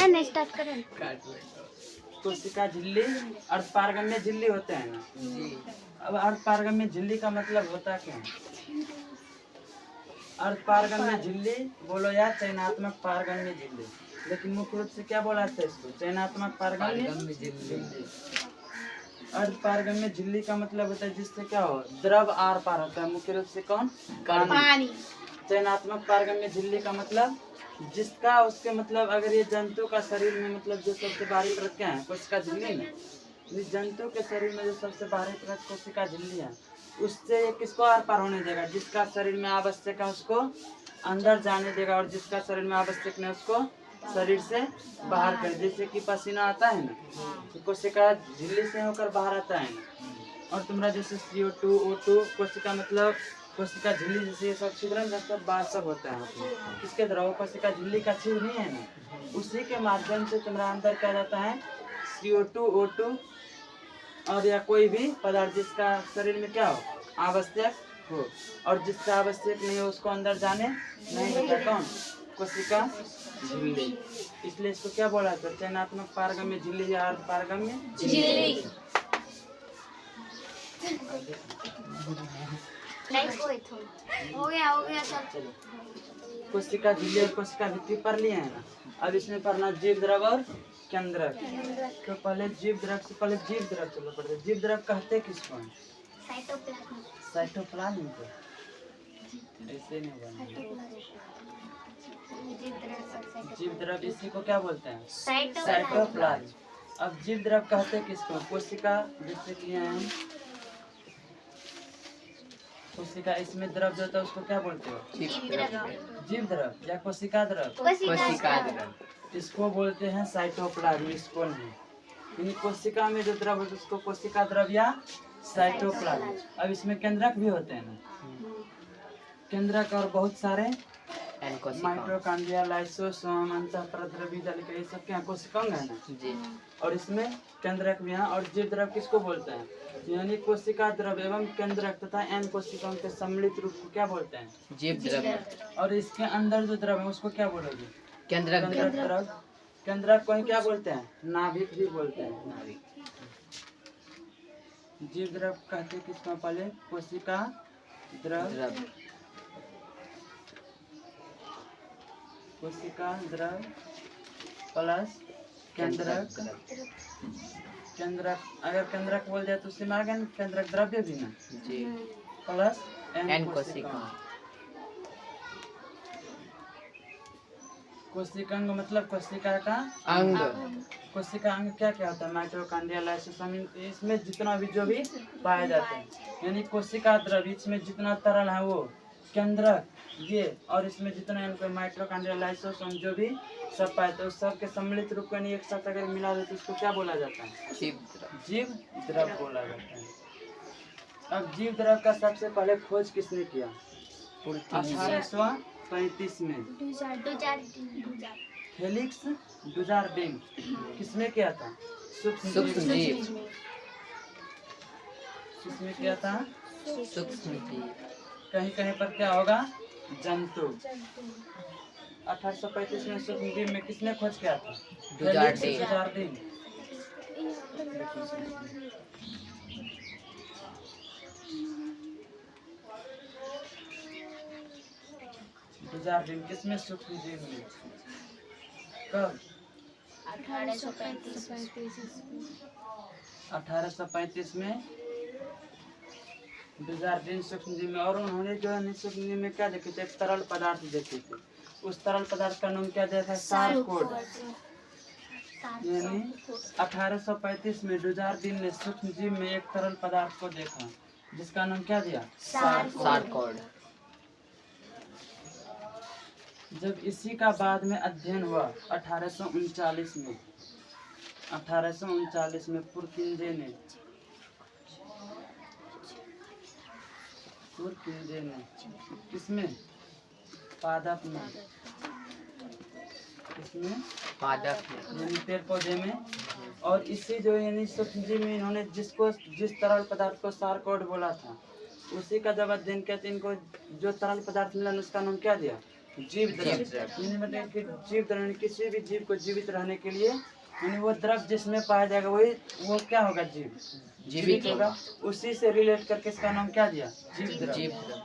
नहीं स्टार्ट करें। कोशिका झिल्ली, अर्ध पारगम्य झिल्ली होते हैं ना जी। अब अर्ध पारगम्य झिल्ली का मतलब होता क्या है? अर्ध पारगम्य झिल्ली बोलो या चयनात्मक पारगम्य झिल्ली, लेकिन मुख्य रूप से क्या बोला था इसको? चयनात्मक पारगम्य झिल्ली। अर्ध पारगम्य झिल्ली का मतलब होता है जिससे क्या हो, द्रव आर पार होता है, मुख्य रूप से कौन? पानी। चयनात्मक पारगम्य झिल्ली का मतलब जिसका उसके मतलब अगर ये जंतु का शरीर में मतलब जो सबसे बाहरी परत क्या है? कोशिका झिल्ली में। इस जंतु के शरीर में जो सबसे बाहरी परत कोशिका झिल्ली है, उससे ये किसको आर पार होने देगा? जिसका शरीर में आवश्यक है उसको अंदर जाने देगा, और जिसका शरीर में आवश्यक नहीं उसको शरीर से बाहर कर। जैसे कि पसीना आता है ना, तो कोशिका झिल्ली से होकर बाहर आता है ना। और तुम्हारा जैसे CO2 O2 कोशिका मतलब कोशिका झिल्ली जैसे ये सब छिद्रन सब बाहर सब होता है किसके द्वारा? कोशिका झिल्ली का छिद्र नहीं है ना, उसी के माध्यम से तुम्हारा अंदर क्या जाता है? CO2 O2 और या कोई भी पदार्थ जिसका शरीर में क्या हो, आवश्यक हो, और जिसका आवश्यक नहीं हो उसको अंदर जाने नहीं देता। कौन? कोशिका झिल्ली। इसलिए इसको क्या बोला जाता है? चयनात्मक पारगम्य झिल्ली या अर्ध पारगम्य झिल्ली। हो गया सब। कोशिका झिल्ली और कोशिका भित्ति पढ़ लिए हैं ना। अब इसमें पढ़ना जीव द्रव और केंद्रक। तो पहले जीव द्रव से पहले जीव द्रव चलो पढ़ते। जीव द्रव कहते किसको हैं? साइटोप्लाज्म को। ऐसे नहीं बना। जीव द्रव इसी को क्या बोलते हैं? साइटोप्लाज्म। अब जीव द्रव कहते किसको? कोशिका जैसे कि हैं कोशिका, इसमें द्रव जो होता है उसको क्या बोलते हो? जीव द्रव या कोशिका द्रव? इसको बोलते हैं साइटोप्लाज्म, इसको नहीं। यानी कोशिका में जो द्रव होता है उसको कोशिका द्रव या साइटोप्लाज्म। अब इसमें केंद्रक भी होते हैं ना, केंद्रक और बहुत सारे माइटोकॉन्ड्रिया, लाइसोसोम, अंतःप्रद्रवी जालिका, ये सब क्या कोशिकांग है ना जी। और इसमें केंद्रक भी है। और जीव द्रव किसको बोलते हैं? यानी कोशिका द्रव एवं केंद्रक तथा एन कोशिकाओं के सम्मिलित रूप को क्या बोलते हैं? जीव द्रव। और इसके अंदर जो द्रव है उसको क्या बोलोगे? केंद्रक द्रव। केंद्रक को क्या बोलते हैं? नाभिक भी बोलते हैं, नाभिक। जीव द्रव कहते किसको? पहले कोशिका द्रव, कोशिका द्रव प्लस केंद्रक। केंद्रक अगर केंद्रक बोल जाए तो उससे में आ गया केंद्रक द्रव्य भी ना जी, प्लस एन कोशिका। कोशिकांग मतलब कोशिका का अंग। कोशिका अंग क्या क्या होता है? माइटोकॉन्ड्रिया, लाइसोसोम, इसमें जितना भी जो भी पाया जाता है। यानी कोशिका द्रव इसमें जितना तरल है वो केंद्रक ये, और इसमें जितना इनको माइटोकॉन्ड्रिया, लाइसोसोम जो भी सब पाए तो उस सब के सम्मिलित रूप में एक साथ अगर मिला दे तो उसको क्या बोला जाता है? जीव द्रव बोला जाता है। अब जीव द्रव का सबसे पहले खोज किसने किया? 1835 में फेलिक्स डुजार्डिन। किसने किया था? सूक्ष्म जीव। किसने किया था? सूक्ष्म जीव। कहीं कहीं पर क्या होगा? जंतु। 1835 में सूक्ष्म जीव में किसने खोज किया था? डुजार्डिन। डुजार्डिन किसमें? सूक्ष्म जीव में। कब? 1835 में डुजार्डिन सूक्ष्म जीव में। और उन्होंने जो है सूक्ष्म जीव में क्या देखे थे? एक तरल पदार्थ देखे थे। उस तरल पदार्थ का नाम क्या दिया था? सारकोड। यानी 1835 में डुजार्डिन ने सूक्ष्म जीव में एक तरल पदार्थ को देखा जिसका नाम क्या दिया? सारकोड। जब इसी का बाद में अध्ययन हुआ 1839 में, 1839 में पुरकिंजे ने किसमें? पादप में। किसमें? पादप में, यानी पेड़ पौधे में। और इसी जो यानी सूक्ष्मजीव में इन्होंने जिस तरल पदार्थ को सारकोड बोला था उसी का जब अध्ययन किया तो इनको जो तरल पदार्थ मिला उसका नाम क्या दिया? जीव द्रव। यानी मतलब कि जीव द्रव किसी भी जीव को जीवित रहने के लिए यानी वो द्रव जिसमें पाया जाएगा वही वो क्या होगा जीव जीवित होगा। उसी से रिलेट करके इसका नाम क्या दिया जीव द्रव।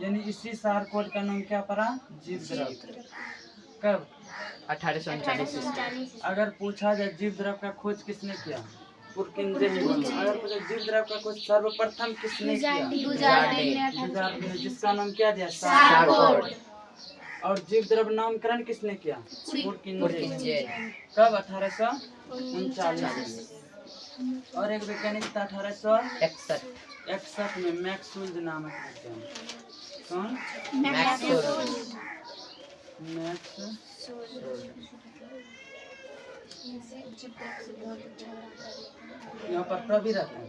यानी इसी सार कोड का नाम क्या पड़ा जीव द्रव। कब 1839। अगर पूछा जाए जीव द्रव का खोज किसने किया पुरकिंजे ही बोलो। अगर पूछा जीव द्रव का खोज सर्वप्रथम किसने किया जिसका नाम क्या दिया सार कोड। और जीव द्रव नामकरण किसने किया पुरकिंजे। कब 1839। और एक वैज्ञानिक था 1861 में मैक्सवेल नामक वैज्ञानिक। कौन यहाँ पर प्रभी रहता है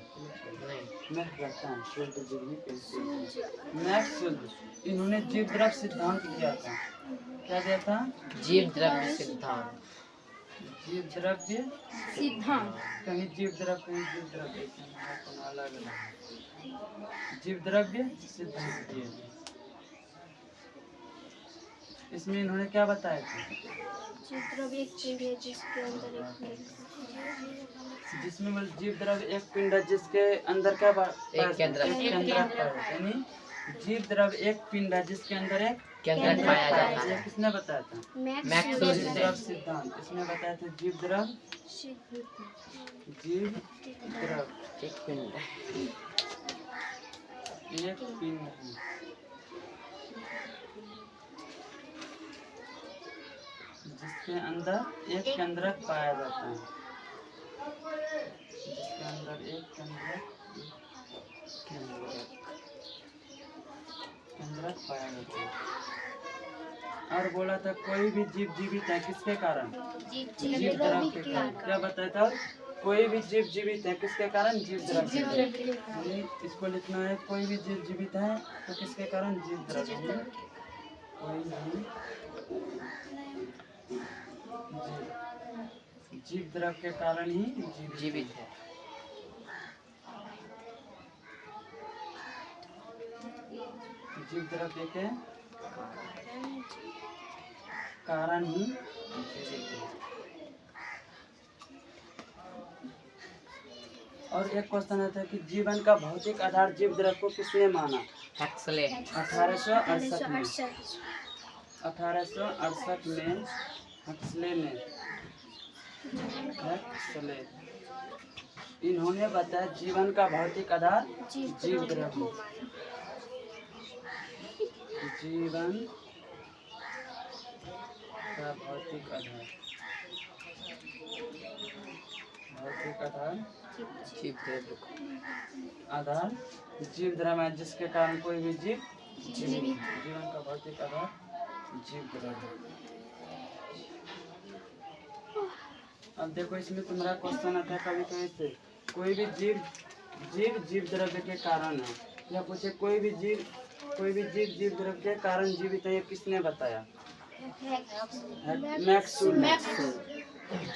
मैक्सवेल। इन्होंने जीव द्रव सिद्धांत दिया था। क्या दिया था जीव द्रव्य सिद्धांत। जीव द्रव्य सिद्धांत। कहीं जीव द्रव कहीं जीव द्रव्य अलग अलग जीव द्रव्य सिद्धांत दिए। इसमें इन्होंने क्या बताया था जिसमें मतलब जीव द्रव एक पिंड है जिसके अंदर क्या यानी जीव द्रव एक पिंड है जिसके अंदर एक केंद्रक पाया जाता है। किसने बताया था मैक्सवेल जीव द्रव सिद्धांत। इसमें बताया था जीव द्रव एक पिंड है जिसके अंदर एक केंद्रक पाया जाता है। जिसके अंदर एक केंद्रक पाया जाता है। और बोला था कोई भी जीव जीवित है किसके कारण जीव द्रव के कारण। क्या बताया था कोई भी जीव जीवित है किसके कारण जीव द्रव के कारण। इसको लिखना है कोई भी जीव जीवित है तो किसके कारण जीव द्रव। कोई भी जीव द्रव के कारण ही जीवित है। जीव द्रव के कारण ही जीवित है। और एक क्वेश्चन आता है कि जीवन का भौतिक आधार जीव द्रव को किसने माना 1868 में। 1868 में हक्सले इन्होंने बताया जीवन का भौतिक आधार जीव द्रव। जीवन का भौतिक आधार जीव द्रव है जिसके कारण कोई भी जीव जीवन का भौतिक आधार जीव द्रव है। अब देखो इसमें तुम्हारा क्वेश्चन आता है कभी कभी से कोई भी जीव द्रव्य के कारण है या पूछे कोई भी जीव जीव द्रव्य के कारण जीवित है। ये किसने बताया मैक्सवेल।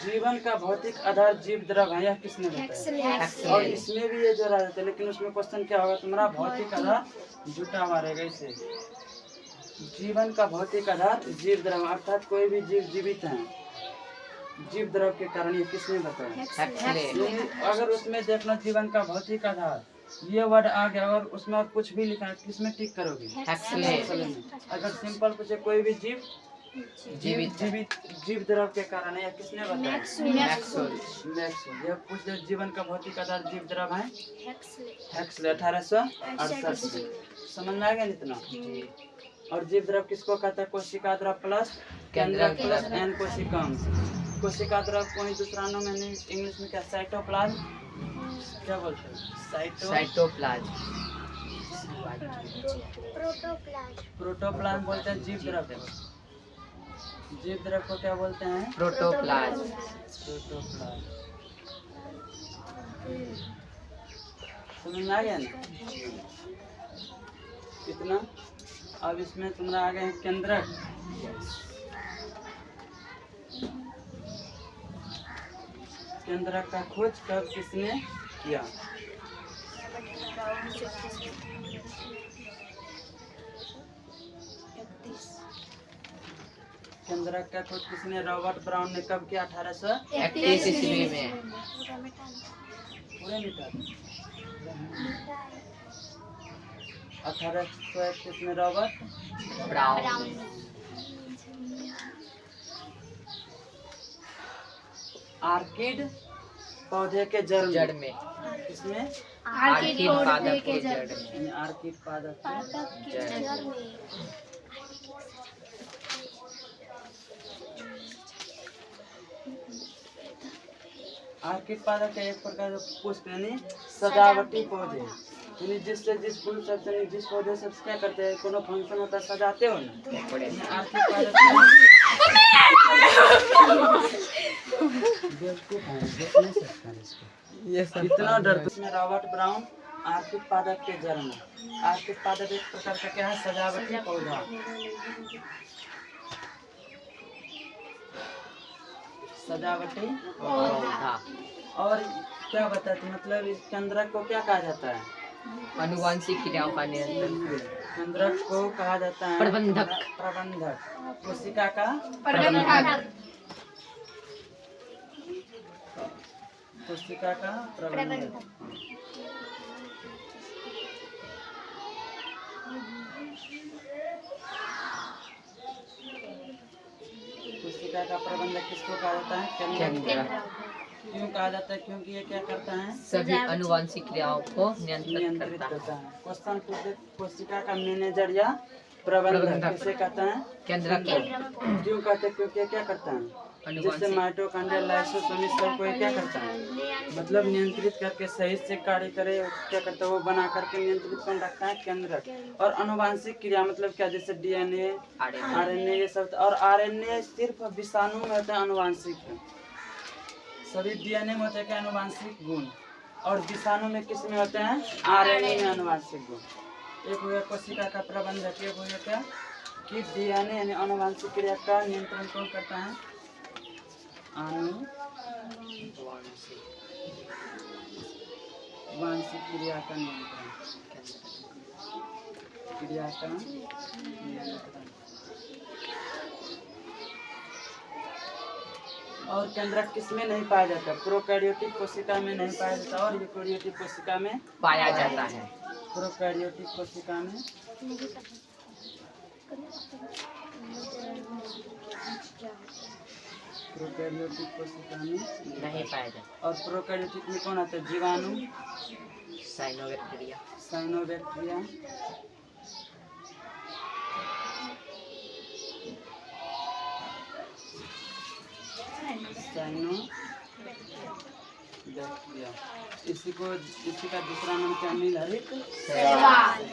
जीवन का भौतिक आधार जीव द्रव है यह किसने बताया। और इसमें भी ये जो रहा था लेकिन उसमें क्वेश्चन क्या होगा तुम्हारा भौतिक आधार जुटा हुआ रहेगा। इसे जीवन का भौतिक आधार जीव द्रव अर्थात कोई भी जीव जीवित है जीव द्रव के कारण ये किसने बताया। अगर उसमें देखना जीवन का भौतिक आधार ये वर्ड आ गया और उसमें और कुछ भी लिखा है किसमें टिक करोगे अगर सिंपल पूछे कोई भी जीव जीव द्रव के कारण है या किसने बताया मैक्सवेल। यह पूछ जीवन का भौतिक आधार जीव द्रव है हक्सले 1868 समझ में आ गया इतना। और जीव द्रव किसको कहता है कोशिका द्रव प्लस केंद्रक प्लस एन कोशिकांश। कोशिका द्रव कोई दूसरा नाम है इंग्लिश में क्या साइटोप्लाज्म क्या बोलते हैं साइटोप्लाज्म प्रोटोप्लाज्म बोलते हैं जीव द्रव को क्या बोलते हैं प्रोटोप्लाज्म। समझ में आ गया ना कितना। अब इसमें तुम्हारा आ गया है केंद्रक। केंद्रक का खोज कब किसने किया केंद्रक का खोज किसने? रॉबर्ट ब्राउन ने कब किया? 31 ईस्वी में। पूरे मिटा 1831 में रॉबर्ट ब्राउन। आर्किड पौधे के जड़ जड़ में में। किसमें? आर्किड पादप के जड़ में। यानी आर्किड पादप के जड़ में। आर्किड पादप का एक प्रकार का पुष्प यानी सजावटी पौधे, यानी जिस फूल सबसे यानी जिस पौधे से क्या करते हैं? कोनो फंक्शन होता है सजाते हो ना, यानी आर्किड पादप बेवकूफ है, देख नहीं सकता इसको। ये सब इतना डर इसमें रॉबर्ट ब्राउन आर्किड पादप के जड़ में। आर्किड पादप एक प्रकार का क्या है? सजावटी पौधा। सजावटी पौधा। और क्या बताते, मतलब इस केंद्रक को क्या कहा जाता है? अनुवांशिक क्रियाओं का नियंत्रण। केंद्रक को कहा जाता है प्रबंधक। प्रबंधक। कोशिका का प्रबंधक। कोशिका का प्रबंधक। कोशिका का प्रबंधक किसको कहा जाता है? केंद्रक। क्यों कहा जाता है? क्योंकि ये क्या करता है? सभी अनुवांशिक क्रियाओं को नियंत्रित नियंत्रित करता करता है। क्वेश्चन पूछे, कोशिका का मैनेजर या प्रबंधक किसे कहते हैं? केंद्रक को। क्यों कहते हैं? क्योंकि ये क्या करता है? जैसे अनुवांशिक माइटोकॉन्ड्रिया लाइसोसोम सबको ये क्या करता है? मतलब नियंत्रित करके सही से कार्य करे, क्या करता है? वो बना करके नियंत्रित कौन रखता है? केंद्रक। और अनुवांशिक क्रिया मतलब क्या? जैसे डीएनए, आरएनए ये सब। और आरएनए सिर्फ विषाणु में होता है अनुवांशिक, सभी डीएनए में होते हैं क्या? अनुवांशिक गुण। और विषाणु में किस में होते हैं? आरएनए में अनुवांशिक गुण। एक हो गया कोशिका का प्रबंधक, एक हो गया क्या कि डीएनए यानी अनुवांशिक क्रिया का नियंत्रण कौन करता है? अनुवांशिक क्रिया का नियंत्रण। क्रिया का नियंत्रण। और केंद्रक किसमें नहीं पाया जाता? प्रोकैरियोटिक कोशिका में नहीं पाया जाता और यूकेरियोटिक कोशिका में पाया जाता है। प्रोकैरियोटिक कोशिका में प्रोकैरियोटिक कोशिका में नहीं पाया जाता। और प्रोकैरियोटिक में कौन आता है? जीवाणु, साइनोबैक्टीरिया। Cyanobacteria, cyanobacteria. इसी का दूसरा नाम क्या? नील हरित शैवाल।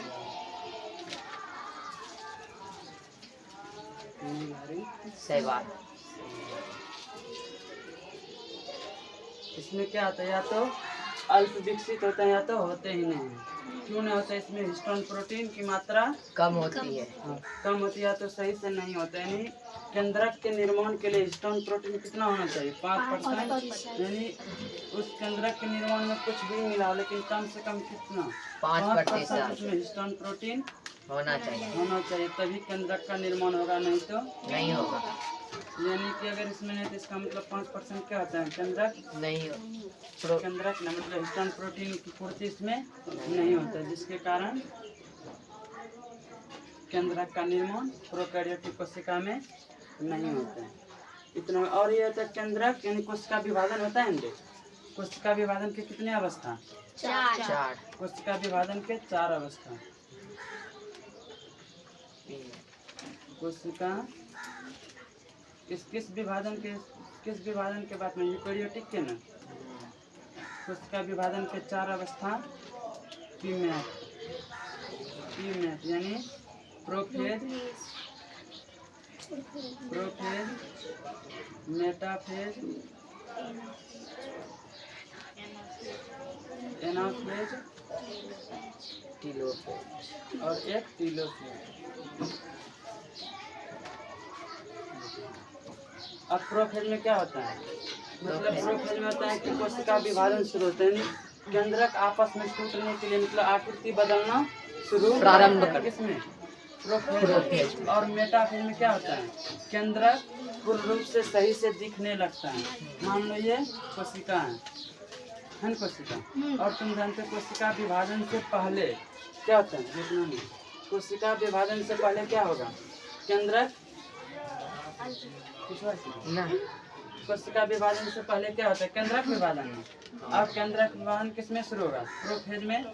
नील हरित शैवाल। इसमें क्या होता है? या तो अल्प विकसित होते हैं या तो होते ही नहीं। क्यों नहीं होता? इसमें हिस्टोन प्रोटीन की मात्रा कम होती है। कम होती है तो सही से नहीं होता है। यानी केंद्रक के निर्माण के लिए हिस्टोन प्रोटीन कितना होना चाहिए? 5%। यानी उस केंद्रक के निर्माण में कुछ भी मिला लेकिन कम से कम कितना? 5% उसमें हिस्टोन प्रोटीन होना चाहिए, तभी केंद्रक का निर्माण होगा, नहीं तो नहीं होगा। यानी कि अगर इसमें नहीं तो इसका मतलब 5% क्या होता है? केंद्रक नहीं हो। केंद्रक ना मतलब हिस्टोन प्रोटीन की पूर्ति इसमें नहीं होता है, जिसके कारण केंद्रक का निर्माण प्रोकैरियोटिक कोशिका में नहीं होता है। इतना। और ये होता है केंद्रक यानी कोशिका विभाजन होता है ना। कोशिका विभाजन के कितने अवस्था? 4। कोशिका विभाजन के 4 अवस्था। कोशिका किस विभाजन के बात में? यूकेरियोटिक के ना। कोशिका विभाजन के 4 अवस्था। पीमैट यानी प्रोफेज, मेटाफेज, एनाफेज, टीलोफेज और एक टीलोफेज। अब प्रोफेज में क्या होता है? मतलब प्रोफेज में होता है कि कोशिका विभाजन शुरू होता है, केंद्रक आपस में टूटने के लिए मतलब आकृति बदलना शुरू प्रारंभ कर। किसमें? प्रोफेज। और मेटाफेज में क्या होता है? केंद्रक पूर्ण रूप से सही से दिखने लगता है। मान लो ये कोशिका है ना कोशिका, और तुम जानते हो कोशिका विभाजन से पहले क्या होता है? देखना नहीं, कोशिका विभाजन से पहले क्या होगा? केंद्रक ना कोशिका विभाजन से पहले क्या होता है? केंद्रक विभाजन में। अब केंद्रक विभाजन किसमें शुरू होगा? प्रोफेज में,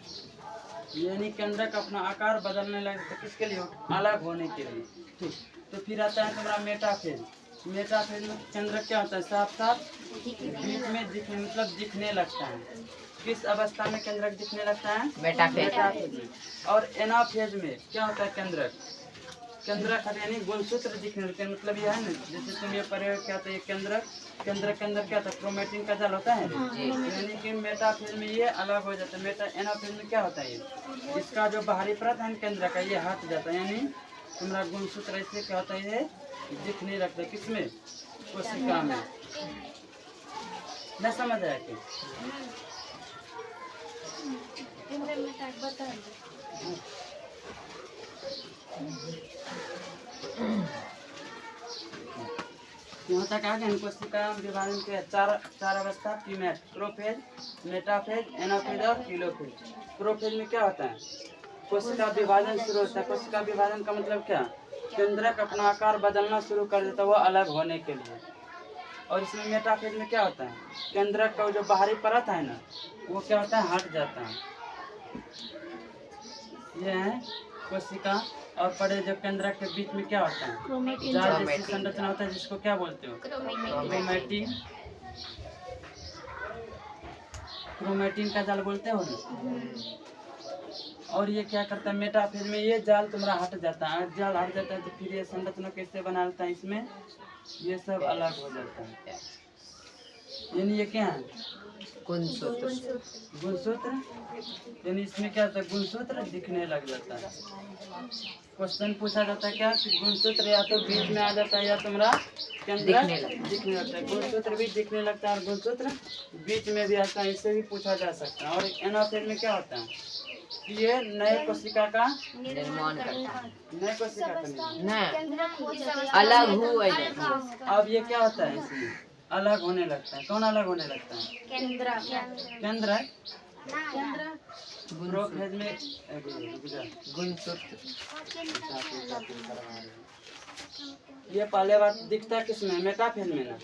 यानी केंद्रक अपना आकार बदलने लगता है। किसके लिए? अलग होने के लिए। ठीक, तो फिर आता है तुम्हारा मेटाफेज। मेटाफेज में केंद्रक क्या होता है? साफ साफ बीच में दिखने, मतलब दिखने लगता है। किस अवस्था में केंद्रक दिखने लगता है? मेटाफेज में। और एनाफेज में क्या होता है? केंद्रक यानी गुणसूत्र दिखने लगते हैं। मतलब यह है ना, जैसे तुम ये पढ़े हो क्या होता है? ये केंद्रक के अंदर क्या होता है? क्रोमेटिन का जाल होता है, यानी कि मेटाफेज में ये अलग हो जाता है। एनाफेज में क्या होता है? ये इसका जो बाहरी परत है केंद्र का, ये हट जाता है, यानी तुम्हारा गुणसूत्र ऐसे क्या होता है? ये दिखने लगता है। किसमें? कोशिका में। न समझ आया कि यहाँ तक आ गए। कोशिका विभाजन के चार अवस्था, प्रीमेट, प्रोफेज, मेटाफेज, एनाफेज और टीलोफेज। प्रोफेज में क्या होता है? कोशिका विभाजन शुरू होता है। कोशिका विभाजन का मतलब क्या? केंद्रक अपना आकार बदलना शुरू कर देता है, वो अलग होने के लिए। और इसमें मेटाफेज में क्या होता है? केंद्रक का जो बाहरी परत है ना, वो क्या होता है? हट जाता है। ये है कोशिका। और पड़े जो केंद्रक के बीच में क्या होता है? जाल जैसी संरचना होता है, जिसको क्या बोलते हो? क्रोमेटिन। क्रोमेटिन का जाल बोलते हो ना। और ये क्या करता है? मेटाफेज में ये जाल तुम्हारा हट जाता है। जाल हट जाता है तो फिर ये संरचना कैसे बना लेता है? इसमें ये सब अलग हो जाता है। यानी ये क्या है? गुणसूत्र। यानी इसमें क्या होता है? गुणसूत्र दिखने लग जाता है। क्वेश्चन पूछा जाता है क्या कि गुणसूत्र या तो बीच में आ जाता है या तुम्हारा केंद्र दिखने लगता है। गुणसूत्र भी दिखने लगता है और गुणसूत्र बीच में भी आता है, इससे भी पूछा जा सकता है। और एनाफेज में क्या होता है? ये नए कोशिका का निर्माण करता है। नए कोशिका का निर्माण। ना अलग हुआ अब ये क्या होता है? इसमें अलग होने लगता है। कौन अलग होने लगता है? केंद्र। प्रोफेज में गुणसूत्र ये पहले बार दिखता है किसमें? मेटाफेज में ना।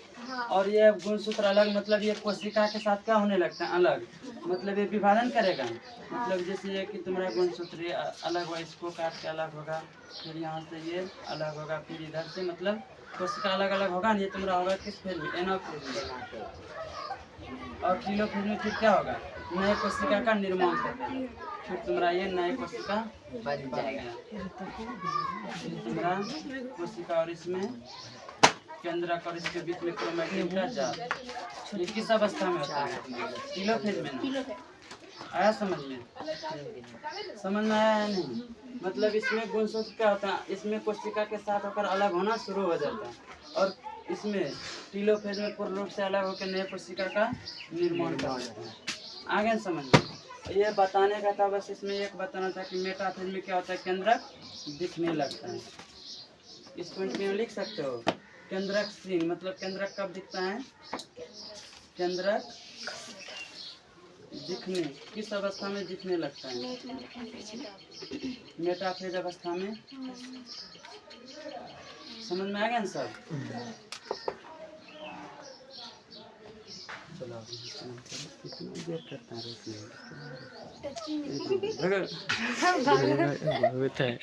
और ये गुणसूत्र अलग, मतलब ये कोशिका के साथ क्या होने लगता है? अलग, मतलब ये विभाजन करेगा। मतलब जैसे ये कि तुम्हारा गुणसूत्र ये अलग हुआ, इसको काट के अलग होगा, फिर यहाँ से ये अलग होगा, फिर इधर से, मतलब कोशिका अलग अलग होगा। ये तुम्हारा होगा किस फेज में? एनाफेज में। और टीलोफेज में फिर क्या होगा? नए कोशिका का निर्माण करते हैं। फिर तुम्हारा ये नए कोशिका बन जाएगा। तुम्हारा कोशिका और इसमें केंद्रक और इसके बीच में क्रोमेटिन का जाल। ये किस अवस्था में होता है? टीलोफेज में ना। आया समझ में? समझ में आया है नहीं? मतलब इसमें गुणसूत्र क्या होता है? इसमें कोशिका के साथ होकर अलग होना शुरू हो जाता है। और इसमें टीलोफेज में पूर्ण रूप से अलग होकर नए कोशिका का निर्माण कर देता है। आगे समझ में? ये बताने का था बस। इसमें एक बताना था कि मेटाफेज में क्या होता है? केंद्रक दिखने लगता है। इस पॉइंट में लिख सकते हो केंद्रक सीन, मतलब केंद्रक कब दिखता है? केंद्रक दिखने किस अवस्था में दिखने लगता है? मेटाफेज अवस्था में। समझ में आ गया ना सब? चलो कितना देर करता है?